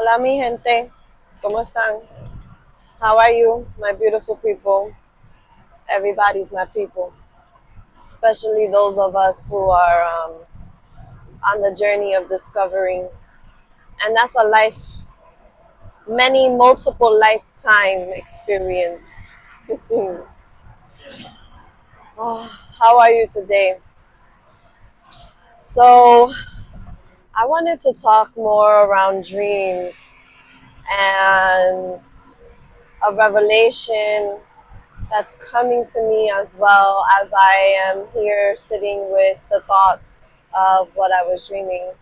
Hola mi gente, ¿cómo están? How are you, my beautiful people? Everybody's my people, especially those of us who are on the journey of discovering. And that's a multiple lifetime experience. Oh, how are you today? So, I wanted to talk more around dreams and a revelation that's coming to me as well as I am here sitting with the thoughts of what I was dreaming.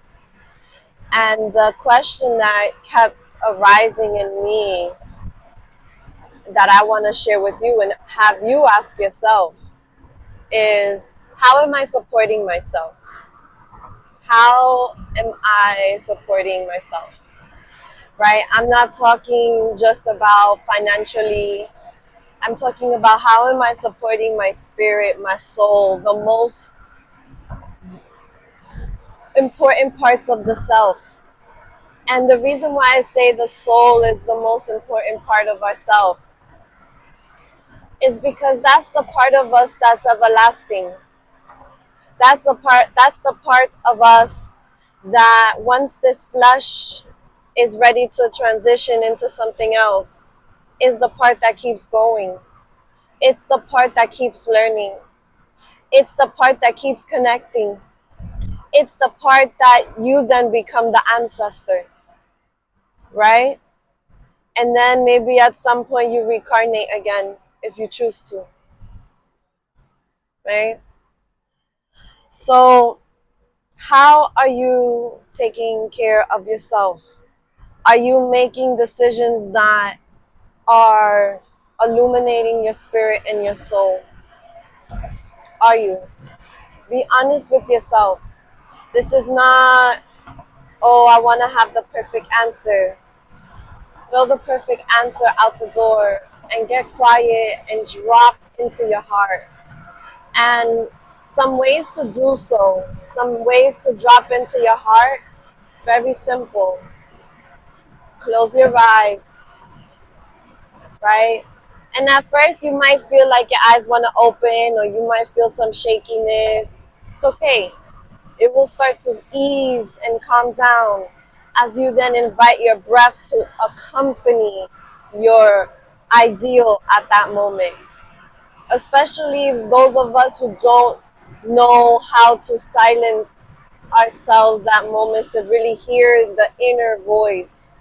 And the question that kept arising in me that I want to share with you and have you ask yourself is, how am I supporting myself? How am I supporting myself? Right? I'm not talking just about financially. I'm talking about how am I supporting my spirit, my soul, the most important parts of the self. And the reason why I say the soul is the most important part of ourself is because that's the part of us that's everlasting. That's the part of us that once this flesh is ready to transition into something else, is the part that keeps going. It's the part that keeps learning. It's the part that keeps connecting. It's the part that you then become the ancestor, right? And then maybe at some point you reincarnate again if you choose to, right? So, how are you taking care of yourself? Are you making decisions that are illuminating your spirit and your soul? Are you? Be honest with yourself. This is not, oh, I want to have the perfect answer. Throw the perfect answer out the door and get quiet and drop into your heart. And some ways to do so, some ways to drop into your heart, very simple. Close your eyes, right? And at first you might feel like your eyes want to open or you might feel some shakiness. It's okay. It will start to ease and calm down as you then invite your breath to accompany your ideal at that moment. Especially those of us who don't know how to silence ourselves at moments to really hear the inner voice.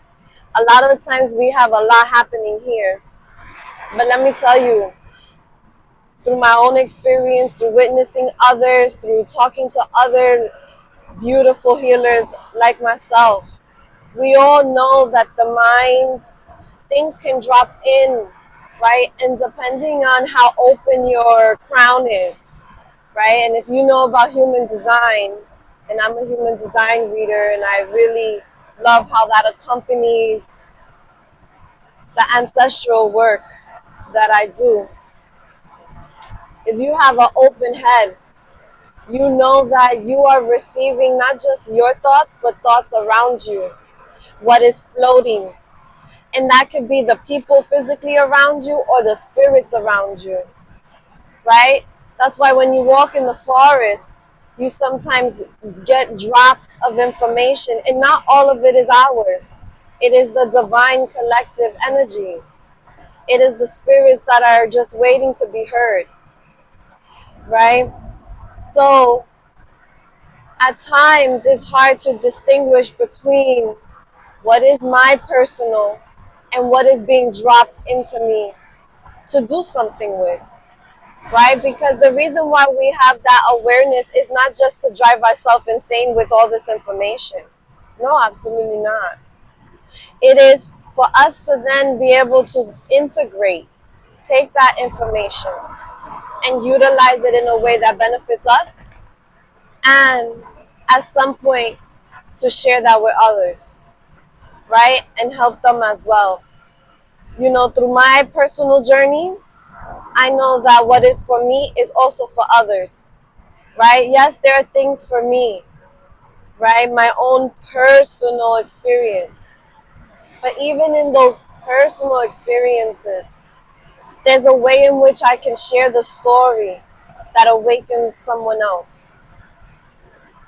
A lot of the times we have a lot happening here. But let me tell you, through my own experience, through witnessing others, through talking to other beautiful healers like myself, we all know that the mind, things can drop in, right? And depending on how open your crown is, right? And if you know about human design, and I'm a human design reader, and I really love how that accompanies the ancestral work that I do. If you have an open head, you know that you are receiving not just your thoughts, but thoughts around you, what is floating. And that could be the people physically around you or the spirits around you, right? That's why when you walk in the forest, you sometimes get drops of information, and not all of it is ours. It is the divine collective energy. It is the spirits that are just waiting to be heard, right? So at times it's hard to distinguish between what is my personal and what is being dropped into me to do something with, right? Because the reason why we have that awareness is not just to drive ourselves insane with all this information. No, absolutely not. It is for us to then be able to integrate, take that information and utilize it in a way that benefits us, and at some point to share that with others, right? And help them as well. You know, through my personal journey, I know that what is for me is also for others, right? Yes, there are things for me, right? My own personal experience. But even in those personal experiences, there's a way in which I can share the story that awakens someone else,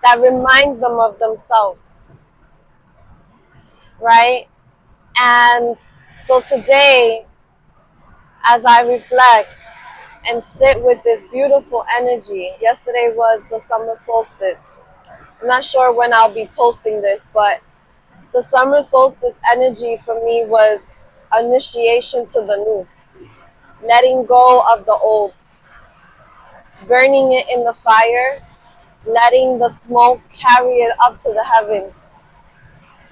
that reminds them of themselves, right? And so today, as I reflect and sit with this beautiful energy, yesterday was the summer solstice. I'm not sure when I'll be posting this, but the summer solstice energy for me was initiation to the new, letting go of the old, burning it in the fire, letting the smoke carry it up to the heavens,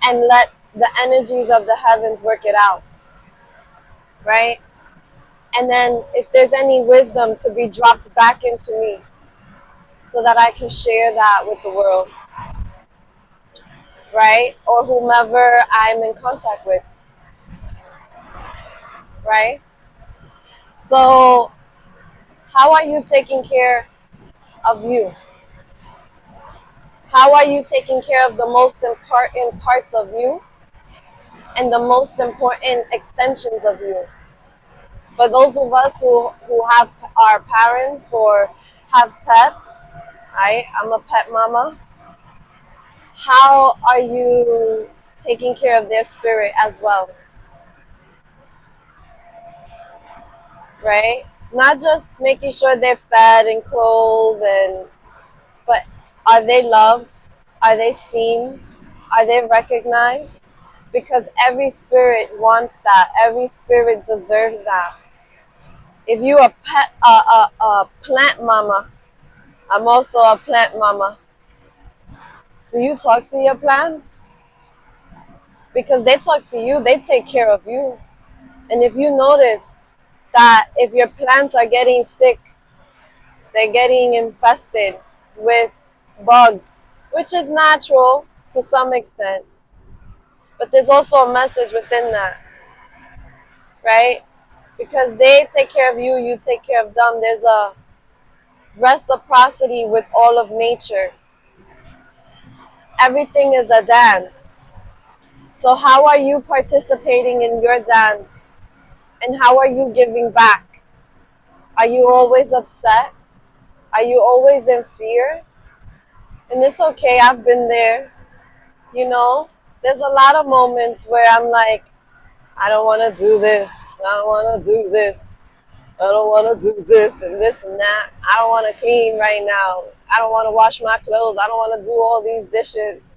and let the energies of the heavens work it out, right? And then if there's any wisdom to be dropped back into me so that I can share that with the world, right? Or whomever I'm in contact with, right? So, how are you taking care of you? How are you taking care of the most important parts of you and the most important extensions of you? For those of us who have our parents or have pets, right? I'm a pet mama. How are you taking care of their spirit as well, right? Not just making sure they're fed and clothed, but are they loved? Are they seen? Are they recognized? Because every spirit wants that. Every spirit deserves that. If you are a plant mama, I'm also a plant mama. Do you talk to your plants? Because they talk to you, they take care of you. And if you notice that if your plants are getting sick, they're getting infested with bugs, which is natural to some extent, but there's also a message within that, right? Because they take care of you, you take care of them. There's a reciprocity with all of nature. Everything is a dance. So, how are you participating in your dance? And how are you giving back? Are you always upset? Are you always in fear? And it's okay, I've been there. You know, there's a lot of moments where I'm like, I don't want to do this. I don't want to do this. I don't want to do this and that. I don't want to clean right now. I don't want to wash my clothes. I don't want to do all these dishes.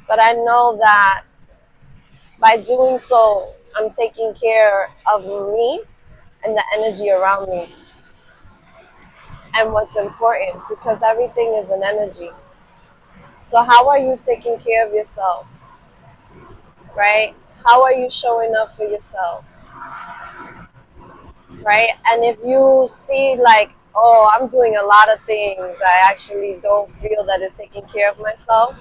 But I know that by doing so, I'm taking care of me and the energy around me and what's important, because everything is an energy. So, how are you taking care of yourself, right? How are you showing up for yourself, right? And if you see, like, oh, I'm doing a lot of things, I actually don't feel that it's taking care of myself,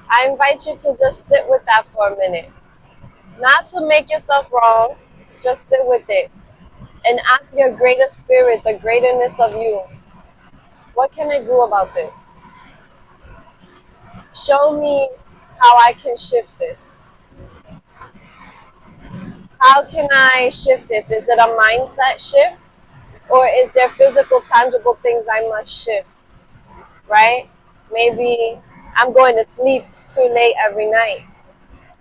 I invite you to just sit with that for a minute. Not to make yourself wrong, just sit with it and ask your greater spirit, the greaterness of you, what can I do about this? Show me how I can shift this. How can I shift this? Is it a mindset shift? Or is there physical, tangible things I must shift? Right? Maybe I'm going to sleep too late every night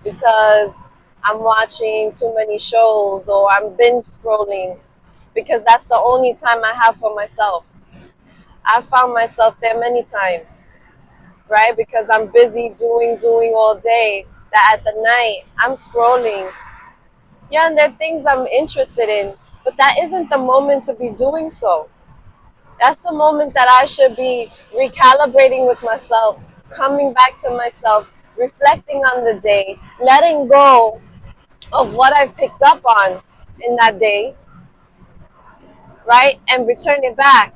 because I'm watching too many shows or I'm binge scrolling because that's the only time I have for myself. I found myself there many times, right? Because I'm busy doing all day, that at the night I'm scrolling. Yeah, and there are things I'm interested in, but that isn't the moment to be doing so. That's the moment that I should be recalibrating with myself, coming back to myself, reflecting on the day, letting go of what I picked up on in that day, right? And return it back.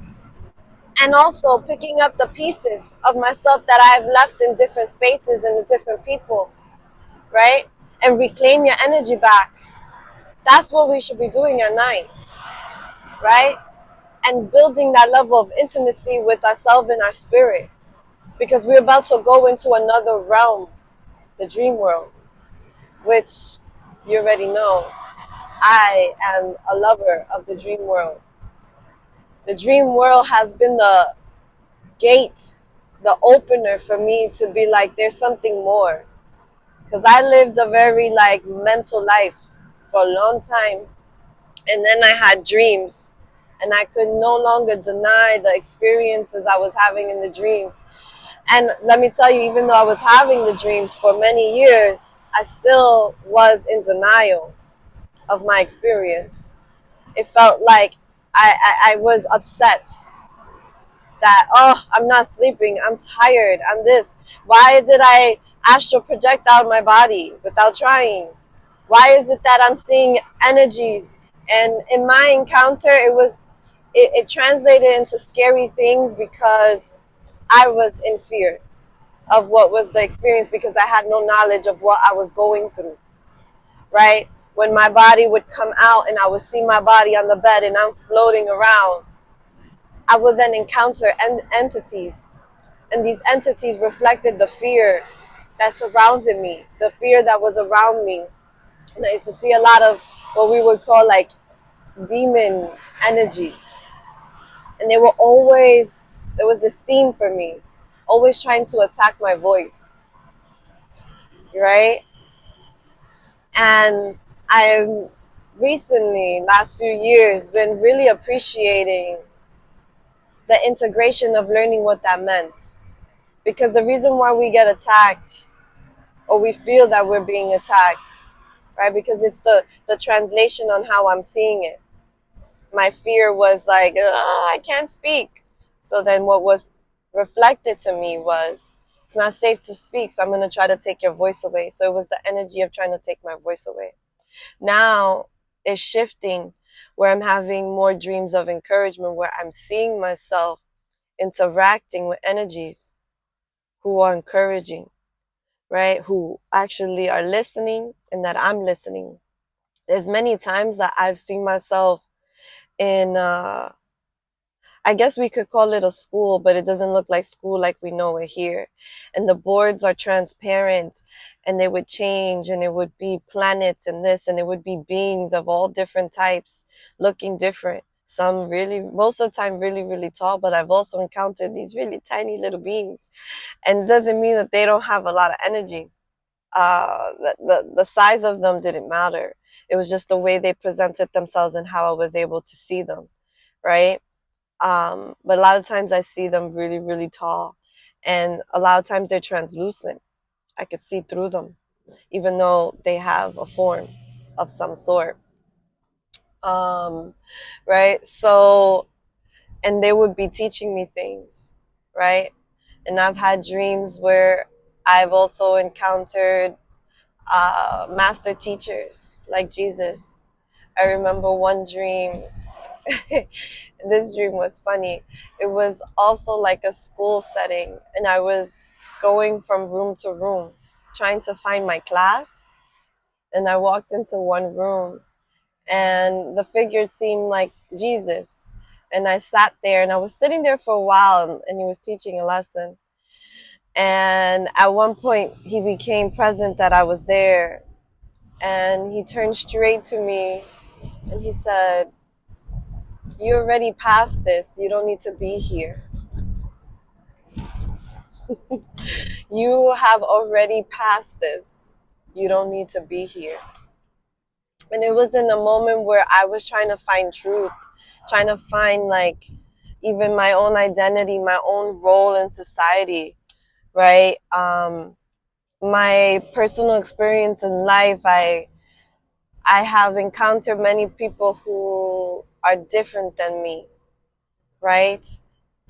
And also picking up the pieces of myself that I've left in different spaces and with different people, right? And reclaim your energy back. That's what we should be doing at night, right? And building that level of intimacy with ourselves and our spirit, because we're about to go into another realm, the dream world. which you already know, I am a lover of the dream world. The dream world has been the gate, the opener for me to be like, there's something more. Because I lived a very like mental life for a long time. And then I had dreams. And I could no longer deny the experiences I was having in the dreams. And let me tell you, even though I was having the dreams for many years, I still was in denial of my experience. It felt like I was upset that, oh, I'm not sleeping, I'm tired, I'm this. Why did I astral project out of my body without trying? Why is it that I'm seeing energies? And in my encounter, it translated into scary things because I was in fear of what was the experience because I had no knowledge of what I was going through, right? When my body would come out and I would see my body on the bed and I'm floating around, I would then encounter entities. And these entities reflected the fear that surrounded me, the fear that was around me. And I used to see a lot of what we would call like demon energy. And they were always, there was this theme for me, always trying to attack my voice, right? And I've recently, last few years, been really appreciating the integration of learning what that meant. Because the reason why we get attacked or we feel that we're being attacked, right? Because it's the translation on how I'm seeing it. My fear was like, I can't speak. So then what was reflected to me was, it's not safe to speak, so I'm going to try to take your voice away. So it was the energy of trying to take my voice away. Now it's shifting where I'm having more dreams of encouragement, where I'm seeing myself interacting with energies who are encouraging, right? Who actually are listening and that I'm listening. There's many times that I've seen myself in, I guess we could call it a school, but it doesn't look like school like we know it here. And the boards are transparent and they would change and it would be planets and this and it would be beings of all different types looking different. Some really, most of the time, really, really tall, but I've also encountered these really tiny little beings. And it doesn't mean that they don't have a lot of energy. The size of them didn't matter. It was just the way they presented themselves and how I was able to see them, right? But a lot of times I see them really, really tall. And a lot of times they're translucent. I could see through them, even though they have a form of some sort. Um, right? So, and they would be teaching me things, right? And I've had dreams where I've also encountered master teachers like Jesus. I remember one dream. This dream was funny. It was also like a school setting, and I was going from room to room trying to find my class. And I walked into one room, and the figure seemed like Jesus. And I sat there, and I was sitting there for a while, and he was teaching a lesson. And at one point, he became present that I was there, and he turned straight to me, and he said, "You already passed this. You don't need to be here. You have already passed this. You don't need to be here." And it was in a moment where I was trying to find truth, trying to find like even my own identity, my own role in society, right? My personal experience in life, I have encountered many people who are different than me, right?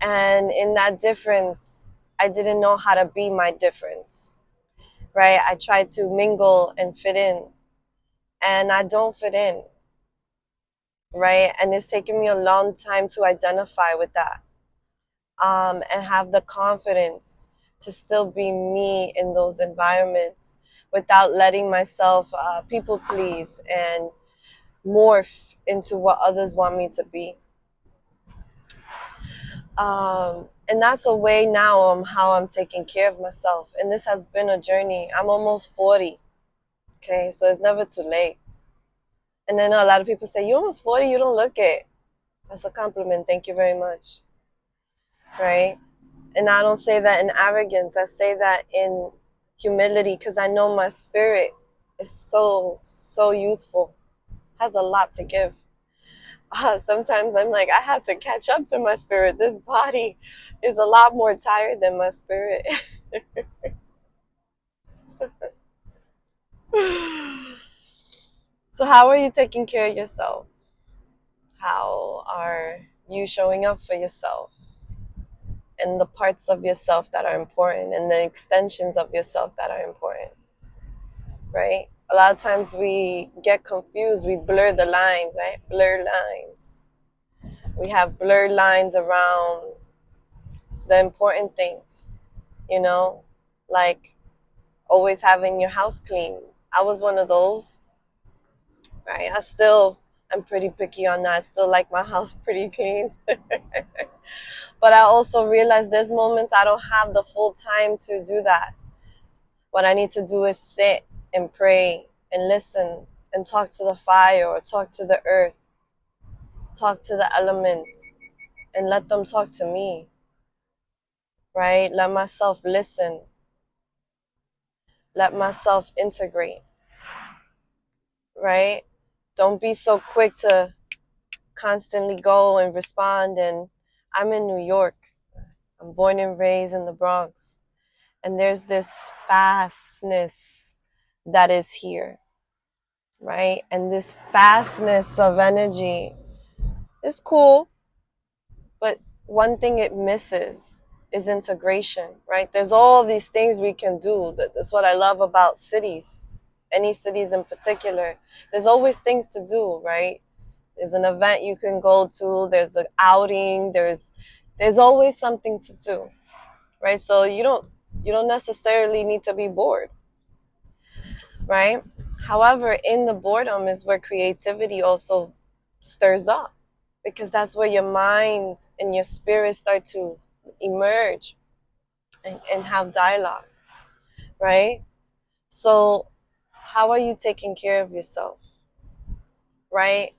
And in that difference, I didn't know how to be my difference, right? I tried to mingle and fit in, and I don't fit in, right? And it's taken me a long time to identify with that, and have the confidence to still be me in those environments without letting myself people please and morph into what others want me to be. And that's a way now how I'm taking care of myself. And this has been a journey. I'm almost 40. Okay, so it's never too late. And then a lot of people say, "You're almost 40, you don't look it." That's a compliment. Thank you very much. Right? And I don't say that in arrogance. I say that in humility because I know my spirit is so youthful, has a lot to give. Sometimes I'm like, I have to catch up to my spirit. This body is a lot more tired than my spirit. So, how are you taking care of yourself? How are you showing up for yourself and the parts of yourself that are important and the extensions of yourself that are important, right? A lot of times we get confused, we blur the lines, right? Blur lines. We have blurred lines around the important things, you know, like always having your house clean. I was one of those, right? I'm pretty picky on that. I still like my house pretty clean. But I also realize there's moments I don't have the full time to do that. What I need to do is sit and pray and listen and talk to the fire or talk to the earth, talk to the elements and let them talk to me, right? Let myself listen, let myself integrate, right? Don't be so quick to constantly go and respond. And I'm in New York. I'm born and raised in the Bronx. And there's this fastness that is here, right? And this fastness of energy is cool, but one thing it misses is integration, right? There's all these things we can do. That's what I love about cities, any cities in particular. There's always things to do, right? There's an event you can go to, there's an outing, there's always something to do, right? So you don't necessarily need to be bored, right? However, in the boredom is where creativity also stirs up, because that's where your mind and your spirit start to emerge and have dialogue, right? So how are you taking care of yourself, right?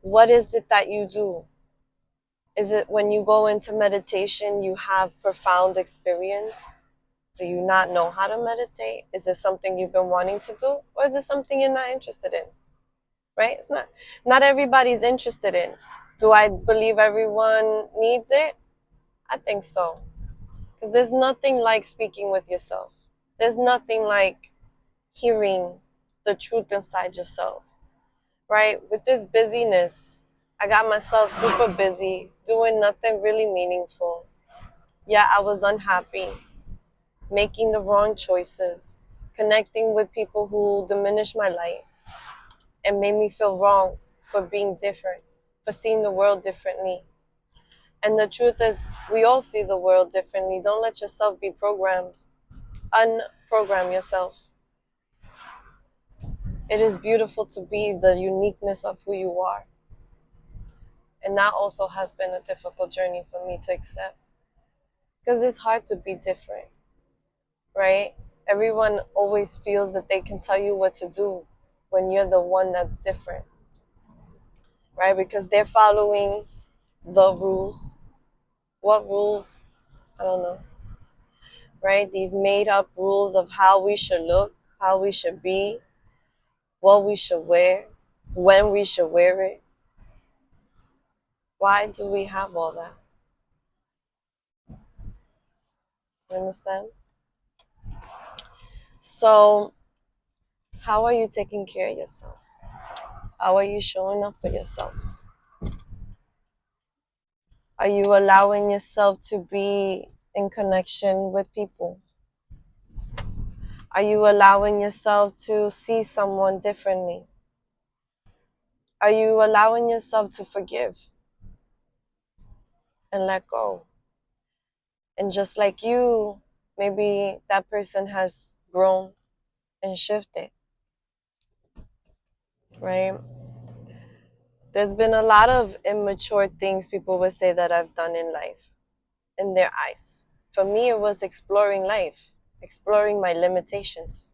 What is it that you do? Is it when you go into meditation you have profound experience? Do you not know how to meditate? Is it something you've been wanting to do, or is it something you're not interested in? Right? It's not everybody's interested in. Do I believe everyone needs it? I think so. Because there's nothing like speaking with yourself. There's nothing like hearing the truth inside yourself. Right? With this busyness, I got myself super busy doing nothing really meaningful. Yeah, I was unhappy, making the wrong choices, connecting with people who diminished my light and made me feel wrong for being different, for seeing the world differently. And the truth is, we all see the world differently. Don't let yourself be programmed. Unprogram yourself. It is beautiful to be the uniqueness of who you are. And that also has been a difficult journey for me to accept. Because it's hard to be different, right? Everyone always feels that they can tell you what to do when you're the one that's different, right? Because they're following the rules. What rules? I don't know, right? These made up rules of how we should look, how we should be, what we should wear, when we should wear it. Why do we have all that? You understand? So, how are you taking care of yourself? How are you showing up for yourself? Are you allowing yourself to be in connection with people? Are you allowing yourself to see someone differently? Are you allowing yourself to forgive and let go? And just like you, maybe that person has grown and shifted, right? There's been a lot of immature things people would say that I've done in life, in their eyes. For me, it was exploring life, exploring my limitations.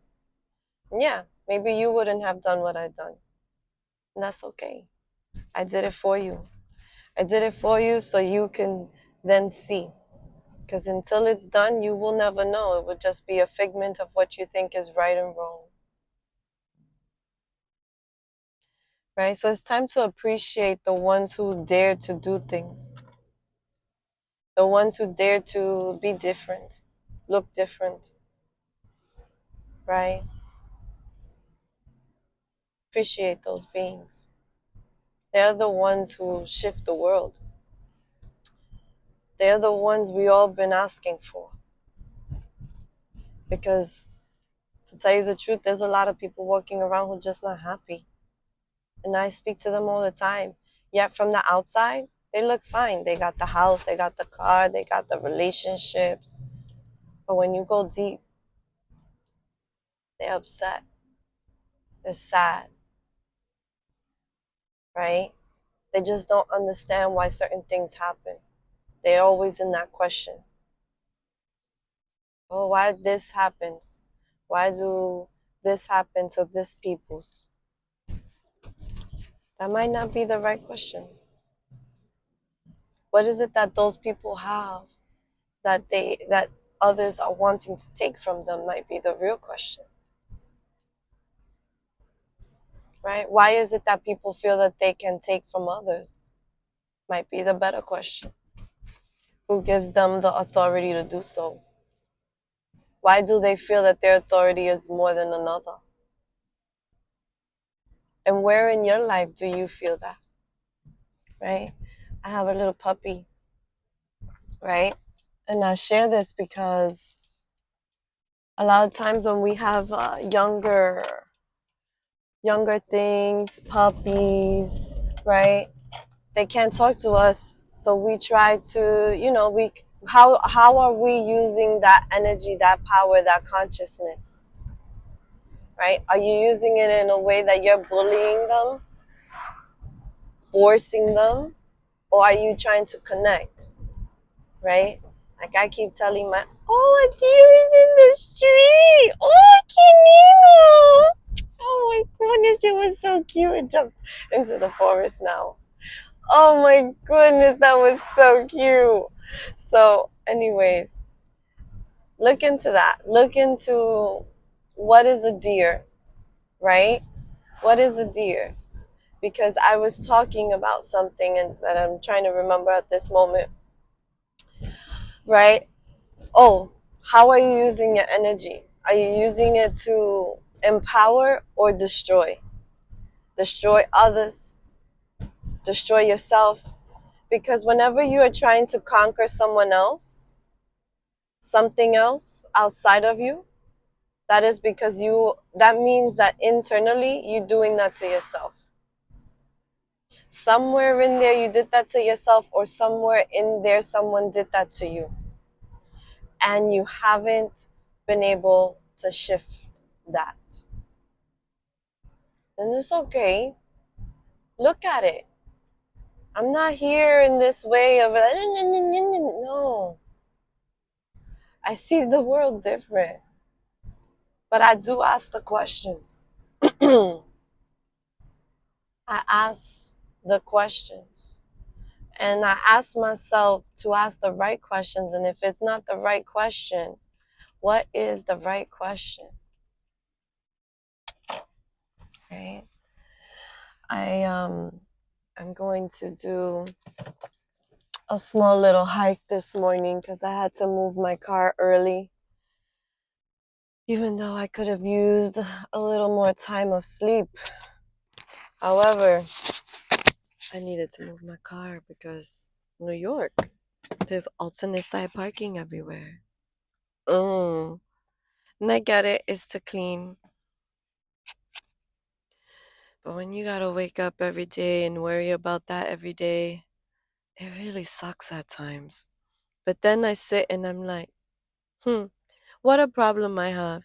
Yeah, Maybe you wouldn't have done what I've done. And that's okay. I did it for you. I did it for you so you can then see. Because until it's done, you will never know. It would just be a figment of what you think is right and wrong. Right? So it's time to appreciate the ones who dare to do things, the ones who dare to be different, look different, right? Appreciate those beings. They're the ones who shift the world. They're the ones we all been asking for. Because to tell you the truth, there's a lot of people walking around who are just not happy. And I speak to them all the time. Yet from the outside, they look fine. They got the house, they got the car, they got the relationships. But when you go deep, they're upset. They're sad, right? They just don't understand why certain things happen. They're always in that question. Oh, why this happens? Why do this happen to this people's? That might not be the right question. What is it that those people have that others are wanting to take from them might be the real question. Right? Why is it that people feel that they can take from others? Might be the better question. Who gives them the authority to do so? Why do they feel that their authority is more than another? And where in your life do you feel that? Right? I have a little puppy, right? And I share this because a lot of times when we have younger things, puppies, right? They can't talk to us, so we try to, we how are we using that energy, that power, that consciousness, right? Are you using it in a way that you're bullying them, forcing them, or are you trying to connect, right? Like I keep telling oh, a deer is in the street. Oh, Canino. Oh my goodness, it was so cute. It jumped into the forest now. Oh my goodness, that was so cute. So, anyways, look into that. Look into what is a deer, right? What is a deer? Because I was talking about something and that I'm trying to remember at this moment, right? Oh, how are you using your energy? Are you using it to empower or destroy? Destroy others, destroy yourself. Because whenever you are trying to conquer someone else, something else outside of you, that is because that means that internally you're doing that to yourself. Somewhere in there you did that to yourself, or somewhere in there someone did that to you, and you haven't been able to shift that. And it's okay. Look at it. I'm not here in this way of no. I see the world different, but I do ask the questions. I ask the questions. And I ask myself to ask the right questions. And if it's not the right question, what is the right question? Right? I'm going to do a small little hike this morning because I had to move my car early. Even though I could have used a little more time of sleep. However, I needed to move my car because New York, there's alternate side parking everywhere. Oh, and I get it, it's to clean. But when you gotta wake up every day and worry about that every day, it really sucks at times. But then I sit and I'm like, what a problem I have.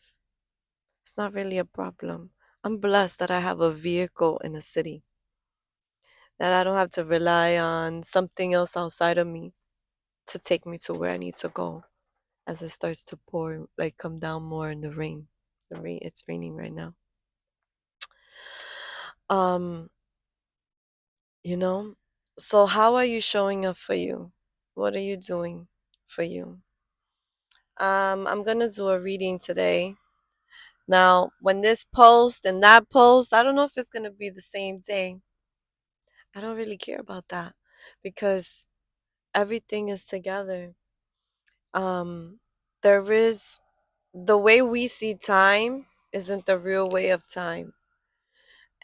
It's not really a problem. I'm blessed that I have a vehicle in a city, that I don't have to rely on something else outside of me to take me to where I need to go as it starts to pour, like come down more in the rain. It's raining right now. Um, you know? So how are you showing up for you? What are you doing for you? I'm gonna do a reading today. Now, when this post and that post, I don't know if it's gonna be the same day. I don't really care about that because everything is together. Um, there is the way we see time isn't the real way of time.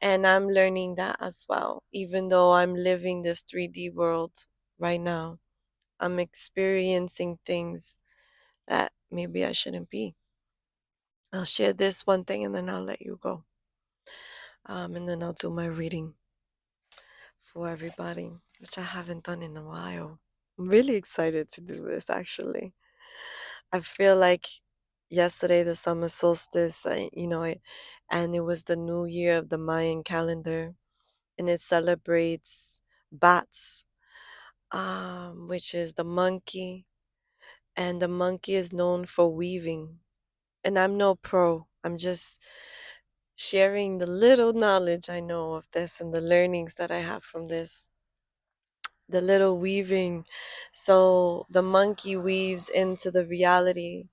And I'm learning that as well. Even though I'm living this 3D world right now, I'm experiencing things that maybe I shouldn't be. I'll share this one thing and then I'll let you go. And then I'll do my reading for everybody, which I haven't done in a while. I'm really excited to do this actually. I feel like yesterday, the summer solstice, and it was the new year of the Mayan calendar, and it celebrates bats, which is the monkey, and the monkey is known for weaving. And I'm no pro, I'm just sharing the little knowledge I know of this and the learnings that I have from this. The little weaving. So the monkey weaves into the reality,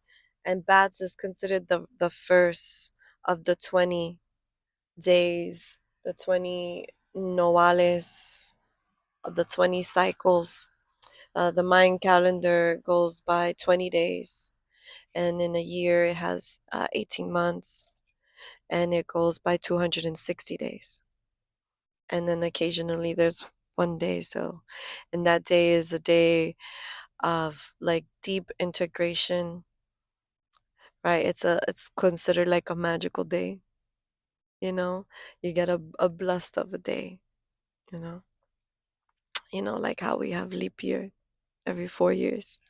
and bats is considered the first of the 20 days, the 20 noales, of the 20 cycles. The Mayan calendar goes by 20 days, and in a year it has 18 months, and it goes by 260 days. And then occasionally there's one day, so, and that day is a day of like deep integration, right? It's considered like a magical day, you know. You get a blessed of a day, you know. Like how we have leap year every 4 years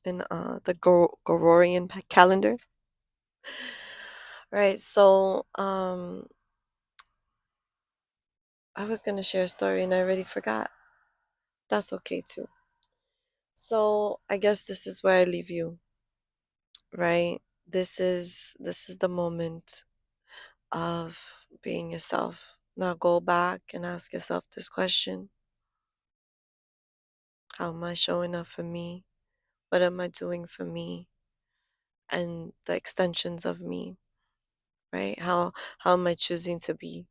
in the Gregorian calendar, right? So I was gonna share a story and I already forgot. That's okay too. So I guess this is where I leave you, right? This is the moment of being yourself. Now go back and ask yourself this question: how am I showing up for me? What am I doing for me and the extensions of me, right? How am I choosing to be,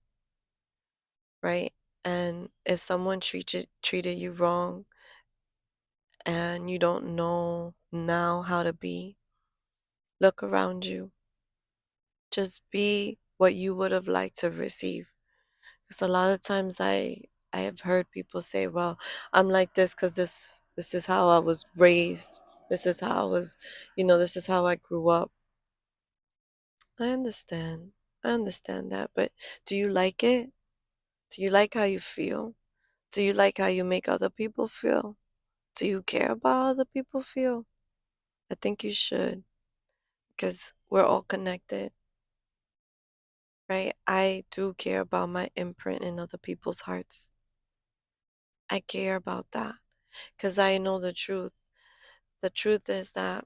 right? And if someone treated you wrong and you don't know now how to be, look around you. Just be what you would have liked to receive. Because a lot of times I have heard people say, "Well, I'm like this because this is how I was raised. This is how I was, this is how I grew up." I understand. I understand that, but do you like it? Do you like how you feel? Do you like how you make other people feel? Do you care about how other people feel? I think you should, because we're all connected, right? I do care about my imprint in other people's hearts. I care about that because I know the truth. The truth is that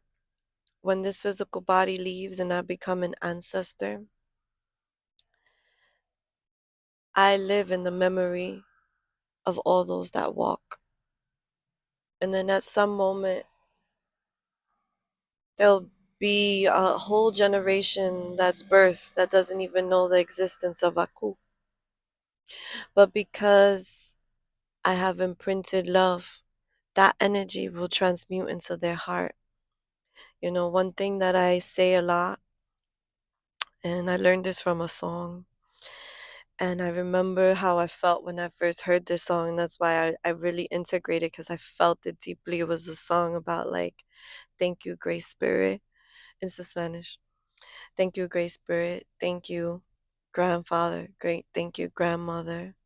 when this physical body leaves and I become an ancestor, I live in the memory of all those that walk. And then at some moment, there'll be a whole generation that's birthed that doesn't even know the existence of Aku. But because I have imprinted love, that energy will transmute into their heart. One thing that I say a lot, and I learned this from a song, and I remember how I felt when I first heard this song, and that's why I really integrated because I felt it deeply. It was a song about like, thank you, Great Spirit. It's the Spanish. Thank you, Great Spirit. Thank you, grandfather. Great. Thank you, grandmother.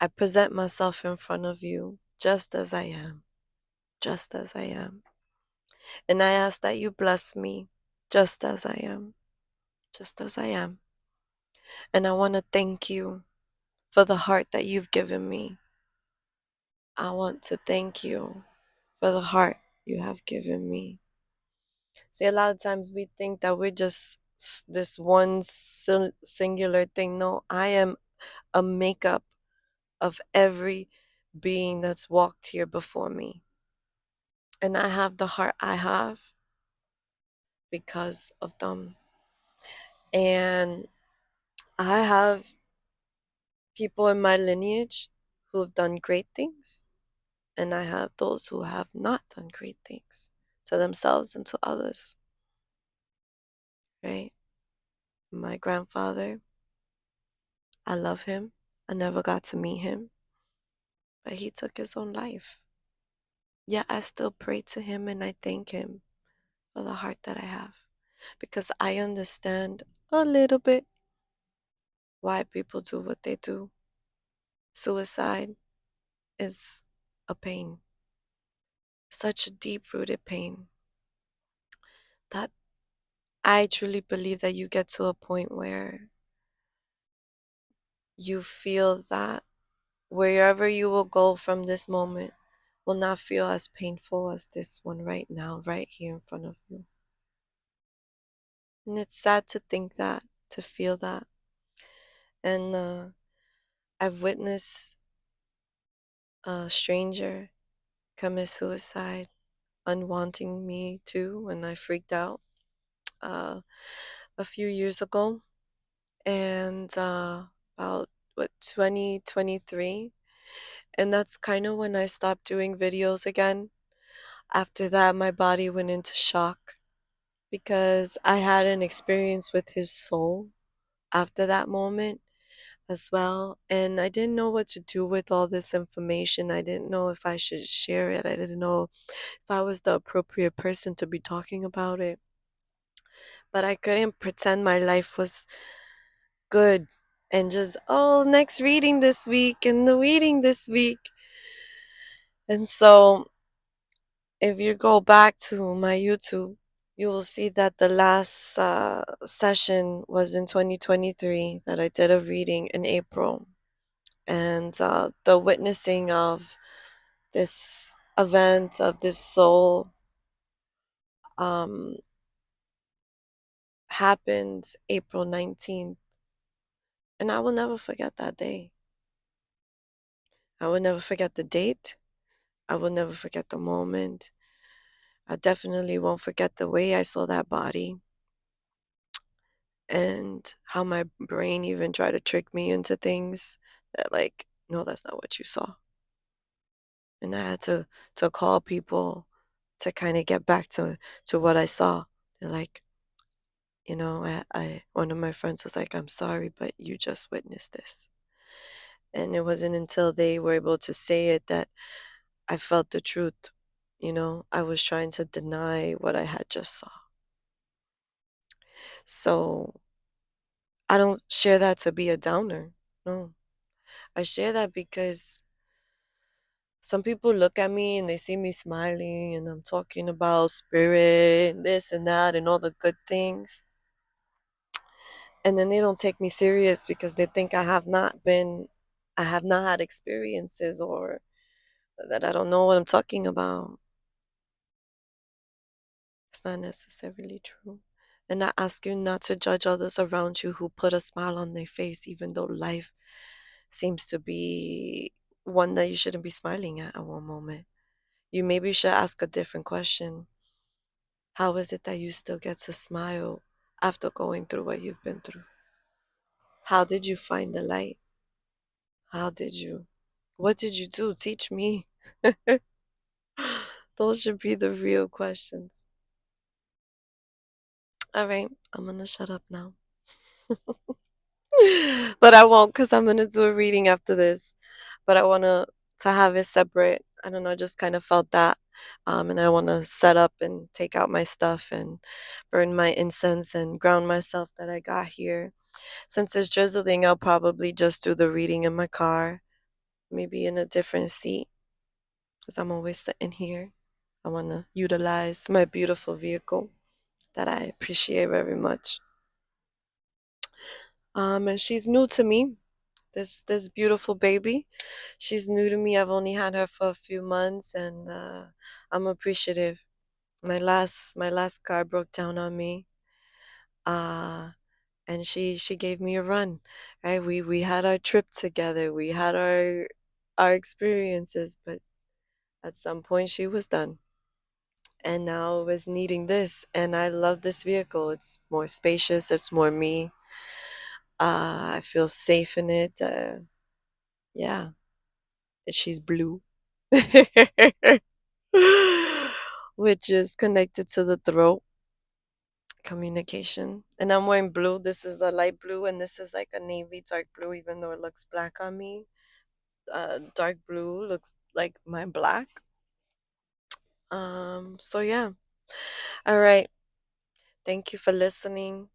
I present myself in front of you just as I am, just as I am. And I ask that you bless me just as I am, just as I am. And I want to thank you for the heart that you've given me. I want to thank you for the heart you have given me. See, a lot of times we think that we're just this one singular thing. No, I am a makeup of every being that's walked here before me. And I have the heart I have because of them. And I have people in my lineage who have done great things, and I have those who have not done great things to themselves and to others, right? My grandfather, I love him. I never got to meet him, but he took his own life. Yeah, I still pray to him and I thank him for the heart that I have because I understand a little bit why people do what they do. Suicide is a pain, such a deep rooted pain that I truly believe that you get to a point where you feel that wherever you will go from this moment will not feel as painful as this one right now, right here in front of you. And it's sad to think that, to feel that. And I've witnessed a stranger commit suicide, unwanting me too, when I freaked out uh, a few years ago. And about, what, 2023. And that's kind of when I stopped doing videos again. After that, my body went into shock because I had an experience with his soul after that moment as well. And I didn't know what to do with all this information. I didn't know if I should share it. I didn't know if I was the appropriate person to be talking about it. But I couldn't pretend my life was good and just, oh, next reading this week and the reading this week. And so if you go back to my YouTube, you will see that the last session was in 2023 that I did a reading in April. And the witnessing of this event, of this soul, um, happened April 19th. And I will never forget that day. I will never forget the date. I will never forget the moment. I definitely won't forget the way I saw that body and how my brain even tried to trick me into things that, like, no, that's not what you saw. And I had to call people to kind of get back to what I saw. They're like, I one of my friends was like, I'm sorry, but you just witnessed this. And it wasn't until they were able to say it that I felt the truth. I was trying to deny what I had just saw. So I don't share that to be a downer. No. I share that because some people look at me and they see me smiling and I'm talking about spirit and this and that and all the good things. And then they don't take me serious because they think I have not had experiences, or that I don't know what I'm talking about. It's not necessarily true. And I ask you not to judge others around you who put a smile on their face, even though life seems to be one that you shouldn't be smiling at one moment. You maybe should ask a different question. How is it that you still get to smile after going through what you've been through? How did you find the light? How did you? What did you do? Teach me. Those should be the real questions. All right, I'm gonna shut up now. But I won't, because I'm gonna do a reading after this. But I wanna to have it separate. I don't know, I just kind of felt that. And I wanna set up and take out my stuff and burn my incense and ground myself that I got here. Since it's drizzling, I'll probably just do the reading in my car, maybe in a different seat, because I'm always sitting here. I wanna utilize my beautiful vehicle that I appreciate very much. And she's new to me. This beautiful baby. She's new to me. I've only had her for a few months, and I'm appreciative. My last car broke down on me. Uh, and she gave me a run, right? We had our trip together, we had our experiences, but at some point she was done, and now I was needing this, and I love this vehicle. It's more spacious, it's more me. I feel safe in it. Yeah, she's blue. Which is connected to the throat communication. And I'm wearing blue. This is a light blue, and this is like a navy dark blue, even though it looks black on me. Dark blue looks like my black. So yeah. All right. Thank you for listening.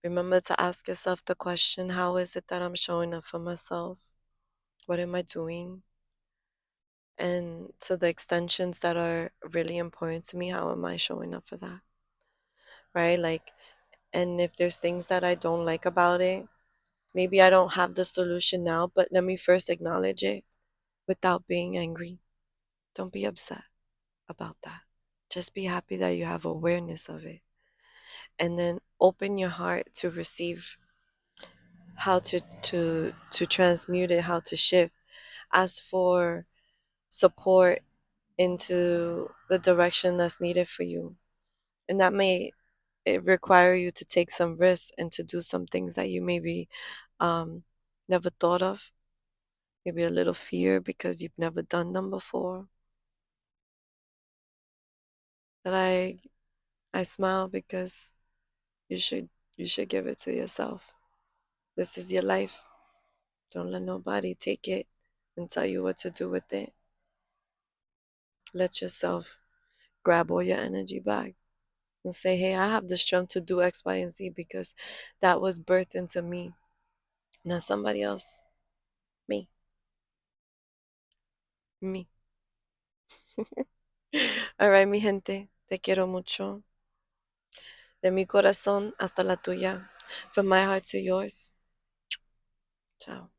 Remember to ask yourself the question, how is it that I'm showing up for myself? What am I doing? And to the extensions that are really important to me, how am I showing up for that? Right? Like, and if there's things that I don't like about it, maybe I don't have the solution now, but let me first acknowledge it without being angry. Don't be upset about that. Just be happy that you have awareness of it. And then open your heart to receive how to transmute it, how to shift. Ask for support into the direction that's needed for you. And that may it require you to take some risks and to do some things that you maybe um, never thought of. Maybe a little fear because you've never done them before. But I smile because you should you should give it to yourself. This is your life. Don't let nobody take it and tell you what to do with it. Let yourself grab all your energy back and say, hey, I have the strength to do X, Y, and Z because that was birthed into me, not somebody else. Me. Me. All right, mi gente. Te quiero mucho. De mi corazón hasta la tuya. From my heart to yours. Ciao.